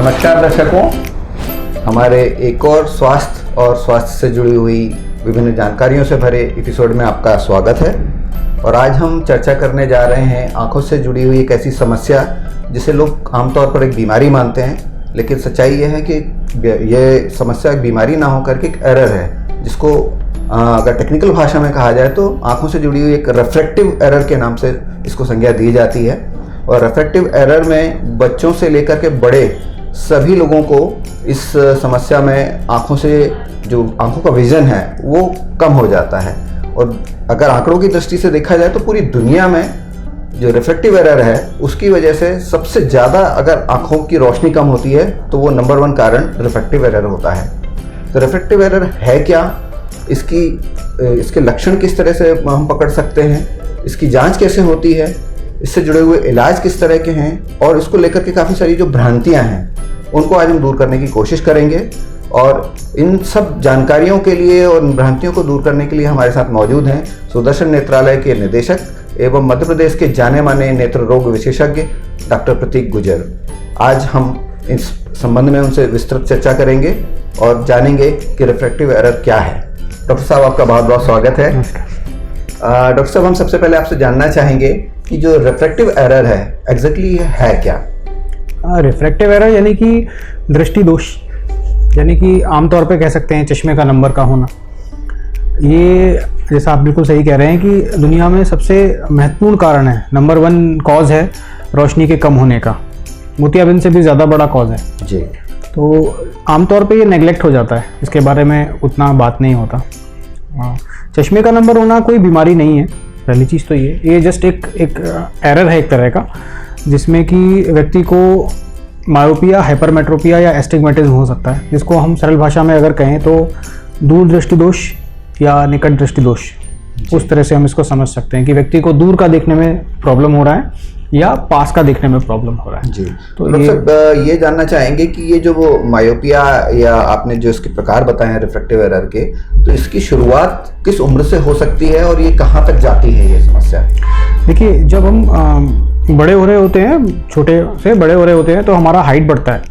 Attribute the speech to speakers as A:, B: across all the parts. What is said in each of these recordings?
A: नमस्कार दर्शकों, हमारे एक और स्वास्थ्य से जुड़ी हुई विभिन्न जानकारियों से भरे एपिसोड में आपका स्वागत है। और आज हम चर्चा करने जा रहे हैं आँखों से जुड़ी हुई एक ऐसी समस्या जिसे लोग आमतौर पर एक बीमारी मानते हैं, लेकिन सच्चाई ये है कि ये समस्या एक बीमारी ना होकर के एक एरर है, जिसको अगर टेक्निकल भाषा में कहा जाए तो आँखों से जुड़ी हुई एक रिफ्रैक्टिव एरर के नाम से इसको संज्ञा दी जाती है। और रिफ्रैक्टिव एरर में बच्चों से लेकर के बड़े सभी लोगों को इस समस्या में आँखों का विजन है वो कम हो जाता है। और अगर आंकड़ों की दृष्टि से देखा जाए तो पूरी दुनिया में जो रिफ्रैक्टिव एरर है उसकी वजह से सबसे ज़्यादा अगर आँखों की रोशनी कम होती है तो वो नंबर 1 कारण रिफ्रैक्टिव एरर होता है। तो रिफ्रैक्टिव एरर है क्या, इसके लक्षण किस तरह से हम पकड़ सकते हैं, इसकी जांच कैसे होती है, इससे जुड़े हुए इलाज किस तरह के हैं, और इसको लेकर के काफ़ी सारी जो भ्रांतियां हैं उनको आज हम दूर करने की कोशिश करेंगे। और इन सब जानकारियों के लिए और इन भ्रांतियों को दूर करने के लिए हमारे साथ मौजूद हैं सुदर्शन नेत्रालय के निदेशक एवं मध्य प्रदेश के जाने माने नेत्र रोग विशेषज्ञ डॉक्टर प्रतीक गुजर। आज हम इस संबंध में उनसे विस्तृत चर्चा करेंगे और जानेंगे कि रिफ्रैक्टिव एरर क्या है। डॉक्टर साहब, आपका बहुत बहुत स्वागत है। डॉक्टर साहब, हम सबसे पहले आपसे जानना चाहेंगे कि जो रिफ्रैक्टिव एरर है एग्जैक्टली है क्या?
B: रिफ्रैक्टिव एरर यानी कि दृष्टि दोष, यानी कि आमतौर पे कह सकते हैं चश्मे का नंबर का होना। ये जैसा आप बिल्कुल सही कह रहे हैं कि दुनिया में सबसे महत्वपूर्ण कारण है, नंबर 1 कॉज है रोशनी के कम होने का। मोतियाबिंद से भी ज़्यादा बड़ा कॉज है
A: जी।
B: तो आमतौर पे ये नेगलेक्ट हो जाता है, इसके बारे में उतना बात नहीं होता। चश्मे का नंबर होना कोई बीमारी नहीं है, पहली चीज़ तो ये जस्ट एक एरर है एक तरह का, जिसमें कि व्यक्ति को मायोपिया, हाइपरमेट्रोपिया या एस्टिग्मेटिज्म हो सकता है, जिसको हम सरल भाषा में अगर कहें तो दूर दृष्टि दोष या निकट दृष्टि दोष, उस तरह से हम इसको समझ सकते हैं कि व्यक्ति को दूर का देखने में प्रॉब्लम हो रहा है या पास का देखने में प्रॉब्लम हो रहा है
A: जी। तो ये जानना चाहेंगे कि ये जो वो मायोपिया या आपने जो इसके प्रकार बताए हैं रिफ्रैक्टिव एरर के, तो इसकी शुरुआत किस उम्र से हो सकती है और ये कहाँ तक जाती है ये समस्या?
B: देखिए, जब हम बड़े हो रहे होते हैं, छोटे से बड़े हो रहे होते हैं, तो हमारा हाइट बढ़ता है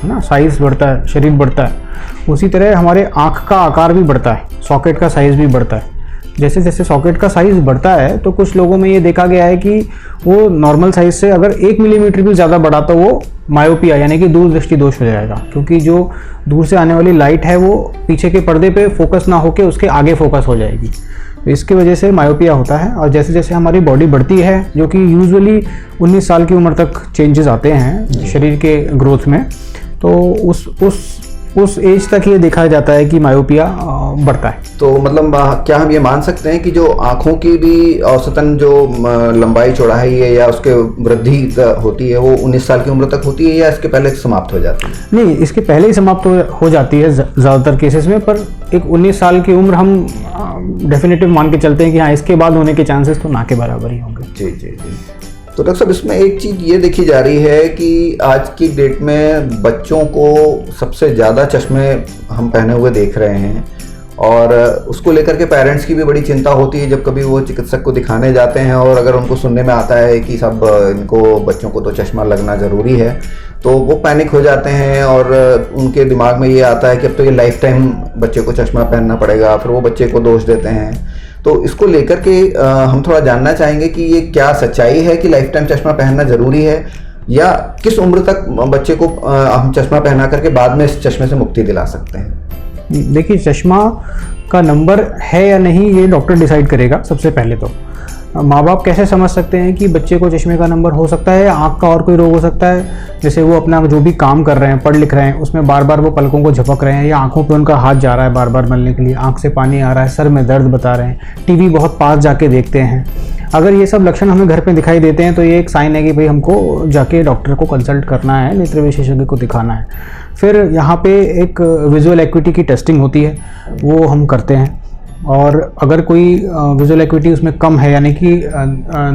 B: ना, साइज़ बढ़ता है, शरीर बढ़ता है। उसी तरह हमारे आँख का आकार भी बढ़ता है, सॉकेट का साइज़ भी बढ़ता है। जैसे जैसे सॉकेट का साइज़ बढ़ता है तो कुछ लोगों में ये देखा गया है कि वो नॉर्मल साइज़ से अगर 1 मिलीमीटर भी ज़्यादा बढ़ा तो वो मायोपिया यानी कि दूर दृष्टि दोष हो जाएगा, क्योंकि जो दूर से आने वाली लाइट है वो पीछे के पर्दे पे फोकस ना होकर उसके आगे फोकस हो जाएगी। तो इसकी वजह से मायोपिया होता है। और जैसे जैसे हमारी बॉडी बढ़ती है, जो कि यूजुअली 19 साल की उम्र तक चेंजेस आते हैं शरीर के ग्रोथ में, तो उस एज तक ये देखा जाता है कि मायोपिया बढ़ता है।
A: तो मतलब क्या हम ये मान सकते हैं कि जो आँखों की भी औसतन जो लंबाई चौड़ाई है या उसके वृद्धि होती है वो 19 साल की उम्र तक होती है या इसके पहले समाप्त हो जाती है?
B: नहीं, इसके पहले ही समाप्त हो जाती है ज़्यादातर केसेस में, पर एक 19 साल की उम्र हम डेफिनेटिव मान के चलते हैं कि हाँ, इसके बाद होने के चांसेस तो ना के बराबर ही होंगे।
A: जी जी जी। तो डॉक्टर साहब, इसमें एक चीज़ ये देखी जा रही है कि आज की डेट में बच्चों को सबसे ज़्यादा चश्मे हम पहने हुए देख रहे हैं, और उसको लेकर के पेरेंट्स की भी बड़ी चिंता होती है जब कभी वो चिकित्सक को दिखाने जाते हैं। और अगर उनको सुनने में आता है कि सब इनको बच्चों को तो चश्मा लगना ज़रूरी है, तो वो पैनिक हो जाते हैं और उनके दिमाग में ये आता है कि अब तो ये लाइफ टाइम बच्चे को चश्मा पहनना पड़ेगा, फिर वो बच्चे को दोष देते हैं। तो इसको लेकर के हम थोड़ा जानना चाहेंगे कि ये क्या सच्चाई है कि लाइफ टाइम चश्मा पहनना ज़रूरी है, या किस उम्र तक बच्चे को हम चश्मा पहना करके बाद में इस चश्मे से मुक्ति दिला सकते हैं?
B: देखिए, चश्मा का नंबर है या नहीं ये डॉक्टर डिसाइड करेगा। सबसे पहले तो माँ बाप कैसे समझ सकते हैं कि बच्चे को चश्मे का नंबर हो सकता है या आँख का और कोई रोग हो सकता है, जैसे वो अपना जो भी काम कर रहे हैं, पढ़ लिख रहे हैं, उसमें बार बार वो पलकों को झपक रहे हैं या आँखों पे उनका हाथ जा रहा है बार बार मलने के लिए, आँख से पानी आ रहा है, सर में दर्द बता रहे हैं, टीवी बहुत पास जाके देखते हैं। अगर ये सब लक्षण हमें घर पे दिखाई देते हैं तो ये एक साइन है कि भाई हमको जाके डॉक्टर को कंसल्ट करना है, नेत्र विशेषज्ञ को दिखाना है। फिर यहाँ पे एक विजुअल एक्विटी की टेस्टिंग होती है, वो हम करते हैं। और अगर कोई विजुअल एक्विटी उसमें कम है, यानी कि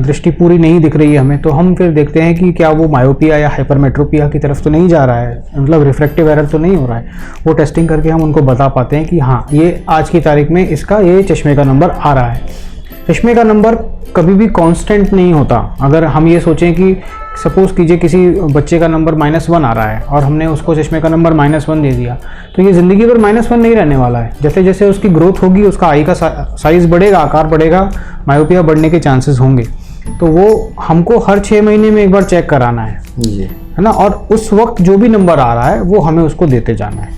B: दृष्टि पूरी नहीं दिख रही है हमें, तो हम फिर देखते हैं कि क्या वो मायोपिया या हाइपरमेट्रोपिया की तरफ तो नहीं जा रहा है, मतलब रिफ्रैक्टिव एरर तो नहीं हो रहा है। वो टेस्टिंग करके हम उनको बता पाते हैं कि हाँ, ये आज की तारीख में इसका ये चश्मे का नंबर आ रहा है। चश्मे का नंबर कभी भी कांस्टेंट नहीं होता। अगर हम ये सोचें कि सपोज़ कीजिए किसी बच्चे का नंबर -1 आ रहा है और हमने उसको चश्मे का नंबर -1 दे दिया, तो ये ज़िंदगी भर -1 नहीं रहने वाला है। जैसे जैसे उसकी ग्रोथ होगी, उसका आई का साइज़ बढ़ेगा, आकार बढ़ेगा, मायोपिया बढ़ने के चांसेस होंगे। तो वो हमको हर 6 महीने में एक बार चेक कराना है ना, और उस वक्त जो भी नंबर आ रहा है वो हमें उसको देते जाना है।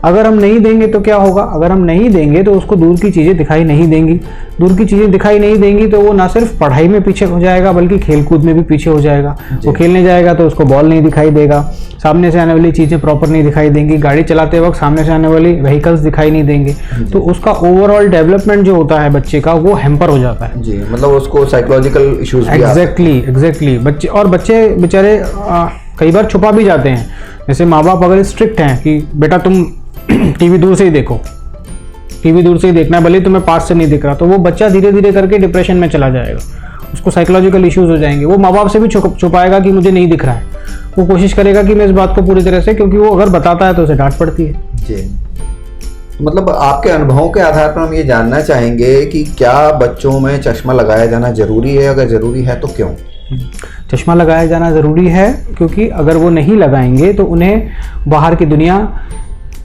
B: अगर हम नहीं देंगे तो क्या होगा? अगर हम नहीं देंगे तो उसको दूर की चीज़ें दिखाई नहीं देंगी। दूर की चीज़ें दिखाई नहीं देंगी तो वो ना सिर्फ पढ़ाई में पीछे हो जाएगा बल्कि खेलकूद में भी पीछे हो जाएगा। वो खेलने जाएगा तो उसको बॉल नहीं दिखाई देगा, सामने से आने वाली चीज़ें प्रॉपर नहीं दिखाई देंगी, गाड़ी चलाते वक्त सामने से आने वाली व्हीकल्स दिखाई नहीं देंगे। तो उसका ओवरऑल डेवलपमेंट जो होता है बच्चे का वो हैम्पर हो जाता है
A: जी। मतलब उसको साइकोलॉजिकल इश्यूज भी
B: एग्जैक्टली बच्चे बेचारे कई बार छुपा भी जाते हैं। जैसे माँ बाप अगर स्ट्रिक्ट हैं कि बेटा तुम टीवी दूर से ही देखो, टीवी दूर से ही देखना है, भले तुम्हें पास से नहीं दिख रहा, तो वो बच्चा धीरे धीरे करके डिप्रेशन में चला जाएगा, उसको साइकोलॉजिकल इश्यूज हो जाएंगे। वो माँ बाप से भी छुपाएगा कि मुझे नहीं दिख रहा है, वो कोशिश करेगा कि मैं इस बात को पूरी तरह से, क्योंकि वो अगर बताता है तो उसे डांट पड़ती है
A: जी। मतलब आपके अनुभवों के आधार पर हम ये जानना चाहेंगे कि क्या बच्चों में चश्मा लगाया जाना जरूरी है? अगर जरूरी है तो क्यों?
B: चश्मा लगाया जाना ज़रूरी है क्योंकि अगर वो नहीं लगाएंगे तो उन्हें बाहर की दुनिया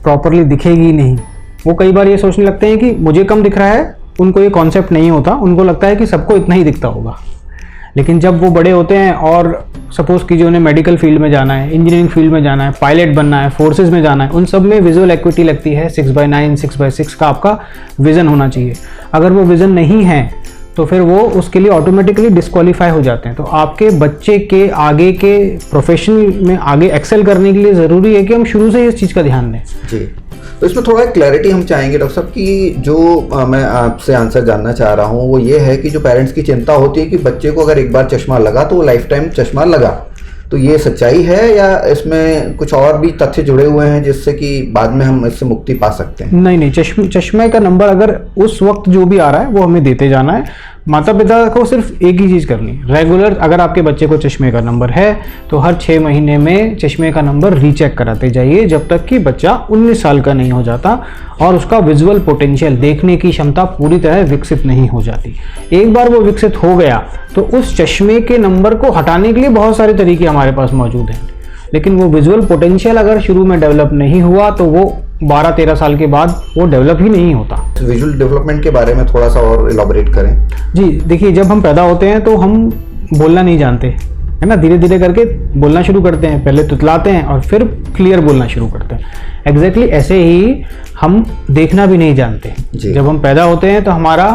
B: प्रॉपरली दिखेगी नहीं। वो कई बार ये सोचने लगते हैं कि मुझे कम दिख रहा है, उनको ये कॉन्सेप्ट नहीं होता, उनको लगता है कि सबको इतना ही दिखता होगा। लेकिन जब वो बड़े होते हैं और सपोज़ कीजिए उन्हें मेडिकल फील्ड में जाना है, इंजीनियरिंग फील्ड में जाना है, पायलट बनना है, फोर्सेज में जाना है, उन सब में विजुअल एक्विटी लगती है। 6/9 6/6 का आपका विज़न होना चाहिए। अगर वो विज़न नहीं है तो फिर वो उसके लिए ऑटोमेटिकली डिस्क्वालीफाई हो जाते हैं। तो आपके बच्चे के आगे के प्रोफेशन में आगे एक्सेल करने के लिए ज़रूरी है कि हम शुरू से इस चीज़ का ध्यान दें
A: जी। तो इसमें थोड़ा क्लैरिटी हम चाहेंगे डॉक्टर साहब कि जो मैं आपसे आंसर जानना चाह रहा हूँ वो ये है कि जो पेरेंट्स की चिंता होती है कि बच्चे को अगर एक बार चश्मा लगा तो वो लाइफ टाइम चश्मा लगा, तो ये सच्चाई है या इसमें कुछ और भी तथ्य जुड़े हुए हैं जिससे कि बाद में हम इससे मुक्ति पा सकते हैं?
B: नहीं, चश्मे का नंबर अगर उस वक्त जो भी आ रहा है वो हमें देते जाना है। माता पिता को सिर्फ एक ही चीज़ करनी, रेगुलर अगर आपके बच्चे को चश्मे का नंबर है तो हर 6 महीने में चश्मे का नंबर रीचेक कराते जाइए जब तक कि बच्चा 19 साल का नहीं हो जाता और उसका विजुअल पोटेंशियल, देखने की क्षमता पूरी तरह विकसित नहीं हो जाती। एक बार वो विकसित हो गया तो उस चश्मे के नंबर को हटाने के लिए बहुत सारे तरीके हमारे पास मौजूद हैं, लेकिन वो विजुअल पोटेंशियल अगर शुरू में डेवलप नहीं हुआ तो वो 12-13 साल के बाद वो डेवलप ही नहीं होता।
A: विजुअल डेवलपमेंट के बारे में थोड़ा सा और इलाबोरेट करें। जी
B: देखिए, जब हम पैदा होते हैं तो हम बोलना नहीं जानते, है ना, धीरे धीरे करके बोलना शुरू करते हैं, पहले तुतलाते हैं और फिर क्लियर बोलना शुरू करते हैं। एग्जैक्टली ऐसे ही हम देखना भी नहीं जानते। जब हम पैदा होते हैं तो हमारा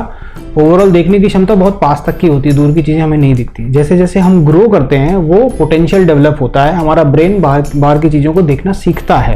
B: ओवरऑल देखने की क्षमता बहुत पास तक की होती है, दूर की चीज़ें हमें नहीं दिखती। जैसे जैसे हम ग्रो करते हैं वो पोटेंशियल डेवलप होता है, हमारा ब्रेन बाहर की चीज़ों को देखना सीखता है।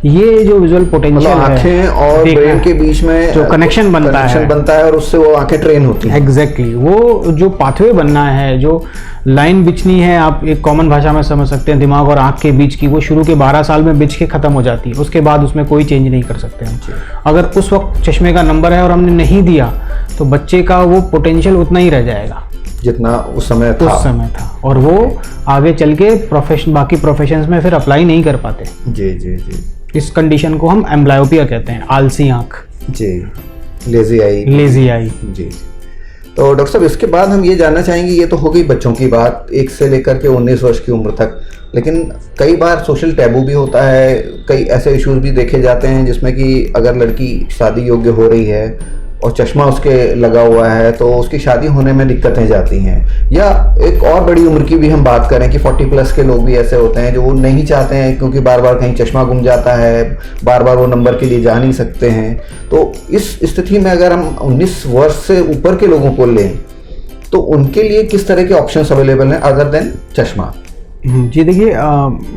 B: ये जो विजुअल पोटेंशियल है,
A: आंखें और ब्रेन के बीच में
B: जो कनेक्शन बनता है
A: और उससे वो आंखें ट्रेन होती हैं।
B: एग्जैक्टली वो जो पाथवे बनना है, जो लाइन बिछनी है, आप एक कॉमन भाषा में समझ सकते हैं, दिमाग और आंख के बीच की, वो शुरू के 12 साल में बिछ के खत्म हो जाती है। उसके बाद उसमें कोई चेंज नहीं कर सकते हम। अगर उस वक्त चश्मे का नंबर है और हमने नहीं दिया तो बच्चे का वो पोटेंशियल उतना ही रह जाएगा
A: जितना उस समय था
B: और वो आगे चल के बाकी प्रोफेशंस में फिर अप्लाई नहीं कर पाते।
A: जी।
B: इस कंडीशन को हम एम्ब्लायोपिया कहते हैं, आलसी आंख
A: जी, लेजी आई जी। तो डॉक्टर साहब, इसके बाद हम ये जानना चाहेंगे, ये तो हो गई बच्चों की बात 1 से लेकर के 19 वर्ष की उम्र तक, लेकिन कई बार सोशल टैबू भी होता है, कई ऐसे इश्यूज भी देखे जाते हैं जिसमें कि अगर लड़की शादी योग्य हो रही है और चश्मा उसके लगा हुआ है तो उसकी शादी होने में दिक्कतें जाती हैं। या एक और बड़ी उम्र की भी हम बात करें कि 40+ के लोग भी ऐसे होते हैं जो वो नहीं चाहते हैं क्योंकि बार बार कहीं चश्मा गुम जाता है, बार बार वो नंबर के लिए जा नहीं सकते हैं। तो इस स्थिति में अगर हम 19 वर्ष से ऊपर के लोगों को लें तो उनके लिए किस तरह के ऑप्शंस अवेलेबल हैं अदर देन चश्मा?
B: जी देखिए,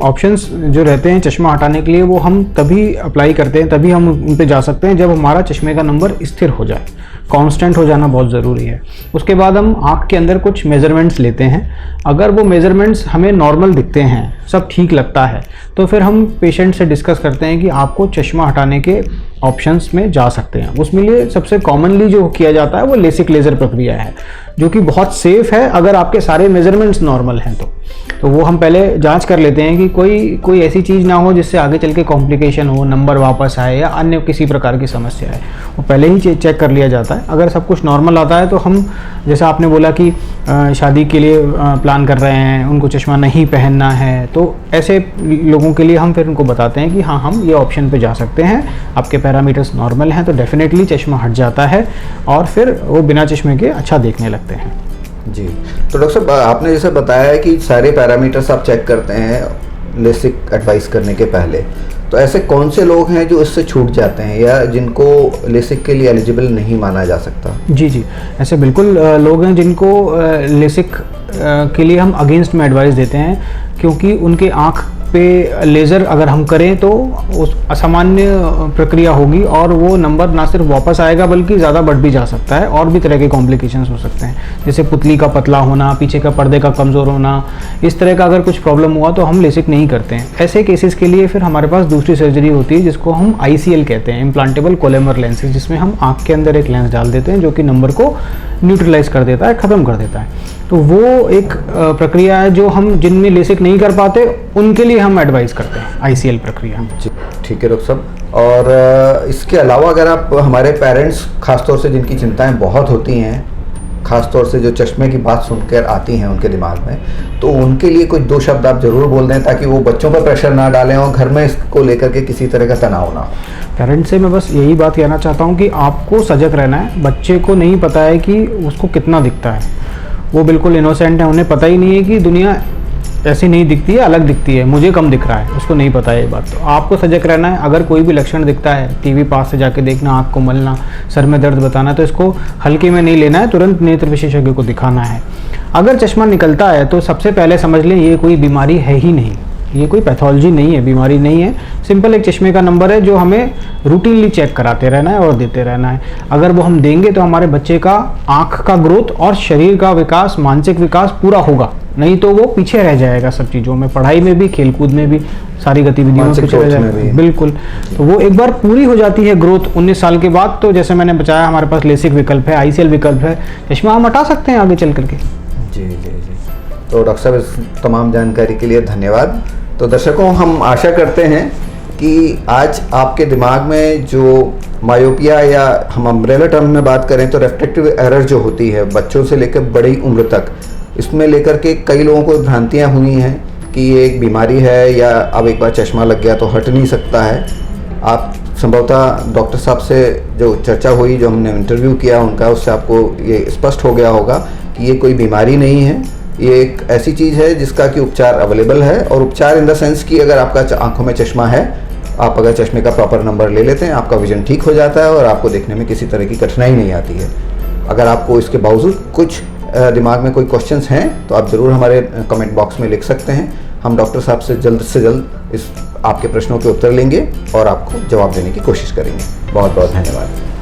B: ऑप्शंस जो रहते हैं चश्मा हटाने के लिए वो हम तभी अप्लाई करते हैं, तभी हम उन पे जा सकते हैं जब हमारा चश्मे का नंबर स्थिर हो जाए, कांस्टेंट हो जाना बहुत ज़रूरी है। उसके बाद हम आँख के अंदर कुछ मेज़रमेंट्स लेते हैं। अगर वो मेज़रमेंट्स हमें नॉर्मल दिखते हैं, सब ठीक लगता है, तो फिर हम पेशेंट से डिस्कस करते हैं कि आपको चश्मा हटाने के ऑप्शंस में जा सकते हैं। उसमें लिए सबसे कॉमनली जो किया जाता है वो लेसिक लेज़र प्रक्रिया है, जो कि बहुत सेफ है अगर आपके सारे मेजरमेंट्स नॉर्मल हैं तो वो हम पहले जांच कर लेते हैं कि कोई ऐसी चीज़ ना हो जिससे आगे चल के कॉम्प्लिकेशन हो, नंबर वापस आए या अन्य किसी प्रकार की समस्या है, वो पहले ही चेक कर लिया जाता है। अगर सब कुछ नॉर्मल आता है तो हम, जैसा आपने बोला कि शादी के लिए प्लान कर रहे हैं, उनको चश्मा नहीं पहनना है, तो ऐसे लोगों के लिए हम फिर उनको बताते हैं कि हाँ, हम ये ऑप्शन पे जा सकते हैं, आपके पैरामीटर्स नॉर्मल हैं तो डेफिनेटली चश्मा हट जाता है और फिर वो बिना चश्मे के अच्छा देखने लगते हैं।
A: जी, तो डॉक्टर साहब आपने जैसे बताया है कि सारे पैरामीटर्स आप चेक करते हैं लेसिक एडवाइस करने के पहले, तो ऐसे कौन से लोग हैं जो इससे छूट जाते हैं या जिनको लेसिक के लिए एलिजिबल नहीं माना जा सकता?
B: जी, ऐसे बिल्कुल लोग हैं जिनको लेसिक के लिए हम अगेंस्ट में एडवाइस देते हैं, क्योंकि उनके आँख पे लेज़र अगर हम करें तो उस असामान्य प्रक्रिया होगी और वो नंबर ना सिर्फ वापस आएगा बल्कि ज़्यादा बढ़ भी जा सकता है और भी तरह के कॉम्प्लिकेशंस हो सकते हैं, जैसे पुतली का पतला होना, पीछे का पर्दे का कमज़ोर होना, इस तरह का अगर कुछ प्रॉब्लम हुआ तो हम लेसिक नहीं करते हैं। ऐसे केसेस के लिए फिर हमारे पास दूसरी सर्जरी होती है जिसको हम ICL कहते हैं, इम्प्लांटेबल कोलेमर लेंसेज, जिसमें हम आँख के अंदर एक लेंस डाल देते हैं जो कि नंबर को न्यूट्रलाइज कर देता है, ख़त्म कर देता है। तो वो एक प्रक्रिया है जो हम जिनमें लेसिक नहीं कर पाते उनके लिए हम एडवाइस करते हैं, ICL प्रक्रिया।
A: जी, ठीक है डॉक्टर साहब। और इसके अलावा अगर आप हमारे पेरेंट्स, खासतौर से जिनकी चिंताएं बहुत होती हैं, खासतौर से जो चश्मे की बात सुनकर आती हैं उनके दिमाग में, तो उनके लिए कुछ 2 शब्द आप ज़रूर बोल दें ताकि वो बच्चों पर प्रेशर ना डालें और घर में इसको लेकर के किसी तरह का तनाव ना हो।
B: पेरेंट्स से मैं बस यही बात कहना चाहता हूँ कि आपको सजग रहना है। बच्चे को नहीं पता है कि उसको कितना दिखता है, वो बिल्कुल इनोसेंट है, उन्हें पता ही नहीं है कि दुनिया ऐसी नहीं दिखती है, अलग दिखती है, मुझे कम दिख रहा है, उसको नहीं पता है ये बात। तो आपको सजग रहना है। अगर कोई भी लक्षण दिखता है, टीवी पास से जाके देखना, आँख को मलना, सर में दर्द बताना, तो इसको हल्के में नहीं लेना है, तुरंत नेत्र विशेषज्ञ को दिखाना है। अगर चश्मा निकलता है तो सबसे पहले समझ लें ये कोई बीमारी है ही नहीं, ये कोई पैथोलॉजी नहीं है, बीमारी नहीं है, सिंपल एक चश्मे का नंबर है जो हमें रूटीनली चेक कराते रहना है और देते रहना है। अगर वो हम देंगे तो हमारे बच्चे का आँख का ग्रोथ और शरीर का विकास, मानसिक विकास पूरा होगा, नहीं तो वो पीछे रह जाएगा सब चीज़ों में, पढ़ाई में भी, खेलकूद में भी, सारी गतिविधियों में पीछे रह जाएगा। बिल्कुल, तो वो एक बार पूरी हो जाती है ग्रोथ 19 साल के बाद, तो जैसे मैंने बताया हमारे पास लेसिक विकल्प है, ICL विकल्प है, चश्मा हम हटा सकते हैं आगे चल करके।
A: जी। तो डॉक्टर साहब इस तमाम जानकारी के लिए धन्यवाद। तो दर्शकों, हम आशा करते हैं कि आज आपके दिमाग में जो मायोपिया, या हम अम्ब्रेला टर्म में बात करें तो रेफ्रेक्टिव एरर जो होती है बच्चों से लेकर बड़ी उम्र तक, इसमें लेकर के कई लोगों को भ्रांतियाँ हुई हैं कि ये एक बीमारी है या अब एक बार चश्मा लग गया तो हट नहीं सकता है। आप संभवतः डॉक्टर साहब से जो चर्चा हुई, जो हमने इंटरव्यू किया उनका, उससे आपको ये स्पष्ट हो गया होगा कि ये कोई बीमारी नहीं है, ये एक ऐसी चीज़ है जिसका कि उपचार अवेलेबल है। और उपचार इन द सेंस कि अगर आपका आंखों में चश्मा है, आप अगर चश्मे का प्रॉपर नंबर ले लेते हैं, आपका विजन ठीक हो जाता है और आपको देखने में किसी तरह की कठिनाई नहीं आती है। अगर आपको इसके बावजूद कुछ दिमाग में कोई क्वेश्चंस हैं तो आप ज़रूर हमारे कमेंट बॉक्स में लिख सकते हैं। हम डॉक्टर साहब से जल्द इस आपके प्रश्नों के उत्तर लेंगे और आपको जवाब देने की कोशिश करेंगे। बहुत बहुत धन्यवाद।